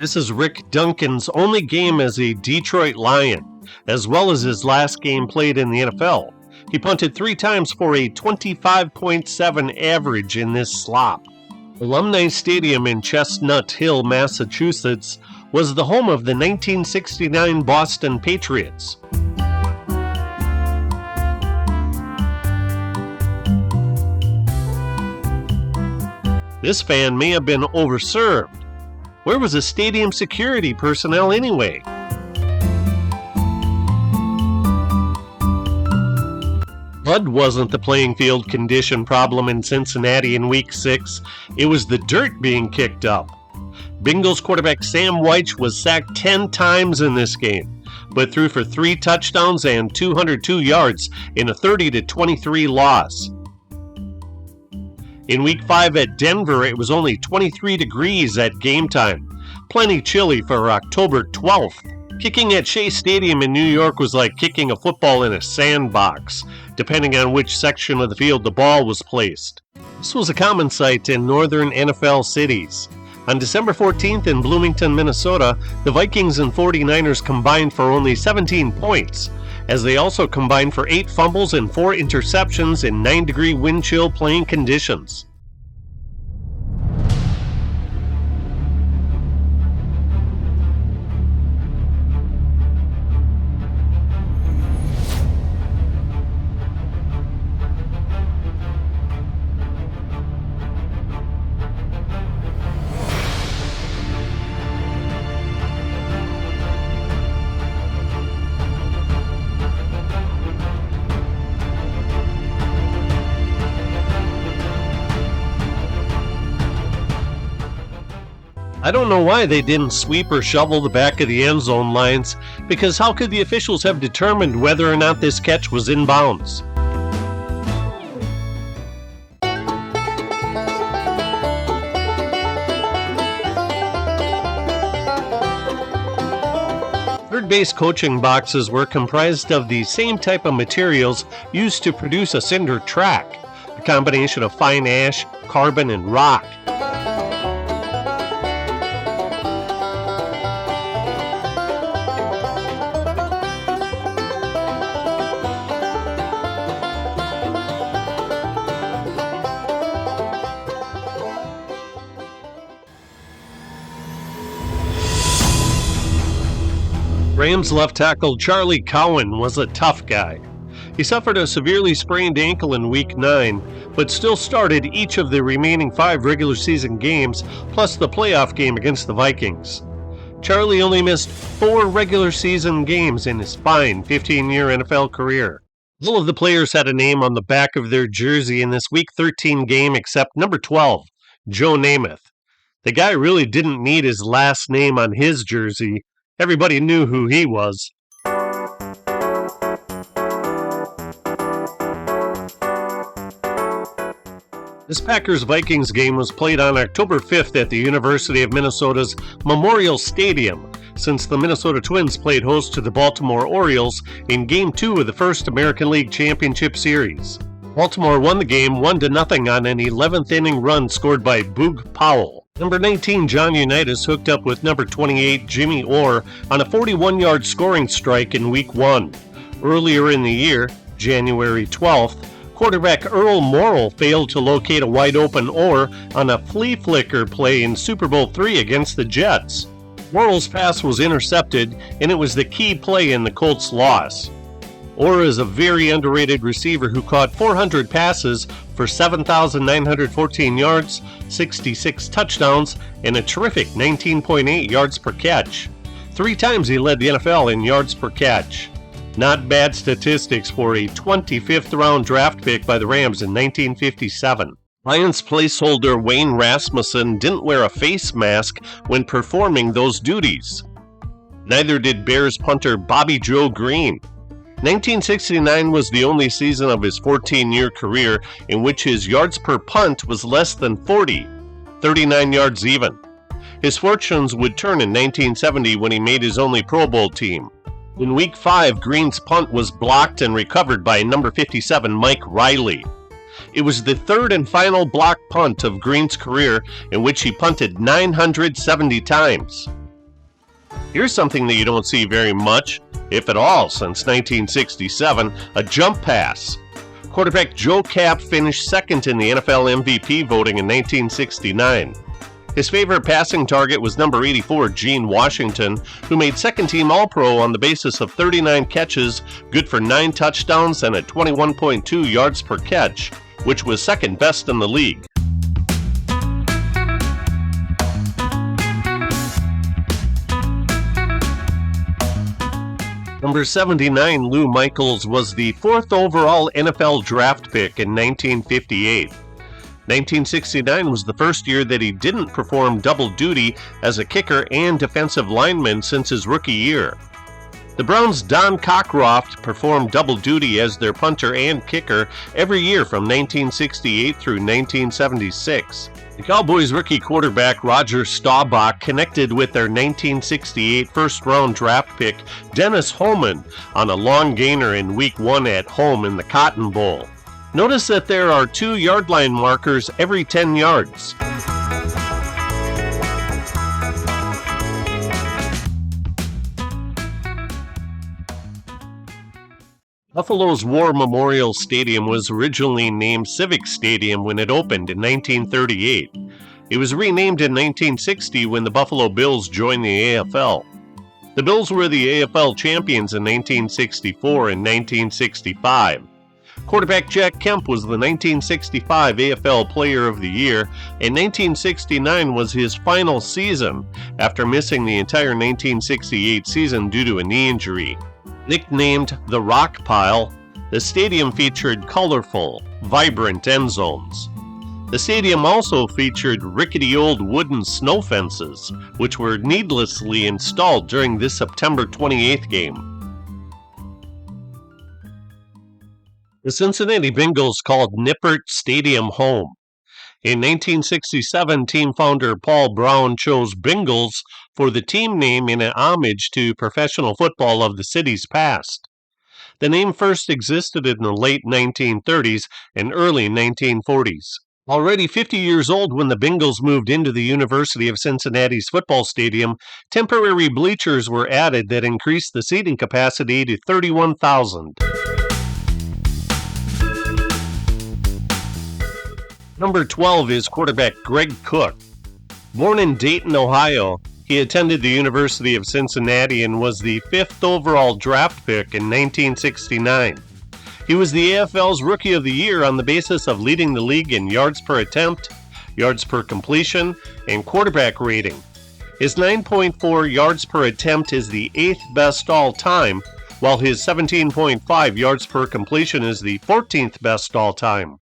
This is Rick Duncan's only game as a Detroit Lion, as well as his last game played in the NFL. He punted 3 times for a 25.7 average in this slop. Alumni Stadium in Chestnut Hill, Massachusetts, was the home of the 1969 Boston Patriots. This fan may have been overserved. Where was the stadium security personnel anyway? Mud wasn't the playing field condition problem in Cincinnati in Week 6. It was the dirt being kicked up. Bengals quarterback Sam Wyche was sacked 10 times in this game, but threw for 3 touchdowns and 202 yards in a 30-23 loss. In Week 5 at Denver, it was only 23 degrees at game time. Plenty chilly for October 12th. Kicking at Shea Stadium in New York was like kicking a football in a sandbox, depending on which section of the field the ball was placed. This was a common sight in northern NFL cities. On December 14th in Bloomington, Minnesota, the Vikings and 49ers combined for only 17 points, as they also combined for 8 fumbles and 4 interceptions in 9-degree wind chill playing conditions. I don't know why they didn't sweep or shovel the back of the end zone lines, because how could the officials have determined whether or not this catch was in bounds? Third base coaching boxes were comprised of the same type of materials used to produce a cinder track, a combination of fine ash, carbon, and rock. Rams left tackle Charlie Cowan was a tough guy. He suffered a severely sprained ankle in Week 9, but still started each of the remaining 5 regular season games, plus the playoff game against the Vikings. Charlie only missed 4 regular season games in his fine 15-year NFL career. All of the players had a name on the back of their jersey in this Week 13 game except number 12, Joe Namath. The guy really didn't need his last name on his jersey. Everybody knew who he was. This Packers-Vikings game was played on October 5th at the University of Minnesota's Memorial Stadium, since the Minnesota Twins played host to the Baltimore Orioles in Game 2 of the first American League Championship Series. Baltimore won the game 1-0 on an 11th inning run scored by Boog Powell. Number 19 John Unitas hooked up with number 28 Jimmy Orr on a 41-yard scoring strike in Week 1. Earlier in the year, January 12th, quarterback Earl Morrall failed to locate a wide-open Orr on a flea flicker play in Super Bowl III against the Jets. Morrall's pass was intercepted, and it was the key play in the Colts' loss. Orr is a very underrated receiver who caught 400 passes for 7,914 yards, 66 touchdowns, and a terrific 19.8 yards per catch. 3 times he led the NFL in yards per catch. Not bad statistics for a 25th round draft pick by the Rams in 1957. Lions placeholder Wayne Rasmussen didn't wear a face mask when performing those duties. Neither did Bears punter Bobby Joe Green. 1969 was the only season of his 14-year career in which his yards per punt was less than 40, 39 yards even. His fortunes would turn in 1970 when he made his only Pro Bowl team. In Week 5, Green's punt was blocked and recovered by number 57 Mike Riley. It was the third and final block punt of Green's career, in which he punted 970 times. Here's something that you don't see very much, if at all, since 1967, a jump pass. Quarterback Joe Kapp finished second in the NFL MVP voting in 1969. His favorite passing target was number 84, Gene Washington, who made second-team All-Pro on the basis of 39 catches, good for 9 touchdowns and at 21.2 yards per catch, which was second best in the league. Number 79, Lou Michaels, was the 4th overall NFL draft pick in 1958. 1969 was the first year that he didn't perform double duty as a kicker and defensive lineman since his rookie year. The Browns' Don Cockcroft performed double duty as their punter and kicker every year from 1968 through 1976. The Cowboys' rookie quarterback Roger Staubach connected with their 1968 first-round draft pick Dennis Holman on a long gainer in Week 1 at home in the Cotton Bowl. Notice that there are 2 yard line markers every 10 yards. Buffalo's War Memorial Stadium was originally named Civic Stadium when it opened in 1938. It was renamed in 1960 when the Buffalo Bills joined the AFL. The Bills were the AFL champions in 1964 and 1965. Quarterback Jack Kemp was the 1965 AFL Player of the Year, and 1969 was his final season after missing the entire 1968 season due to a knee injury. Nicknamed the Rock Pile, the stadium featured colorful, vibrant end zones. The stadium also featured rickety old wooden snow fences, which were needlessly installed during this September 28th game. The Cincinnati Bengals called Nippert Stadium home. In 1967, team founder Paul Brown chose Bengals for the team name in an homage to professional football of the city's past. The name first existed in the late 1930s and early 1940s. Already 50 years old when the Bengals moved into the University of Cincinnati's football stadium, temporary bleachers were added that increased the seating capacity to 31,000. Number 12 is quarterback Greg Cook. Born in Dayton, Ohio, he attended the University of Cincinnati and was the 5th overall draft pick in 1969. He was the AFL's Rookie of the Year on the basis of leading the league in yards per attempt, yards per completion, and quarterback rating. His 9.4 yards per attempt is the 8th best all time, while his 17.5 yards per completion is the 14th best all time.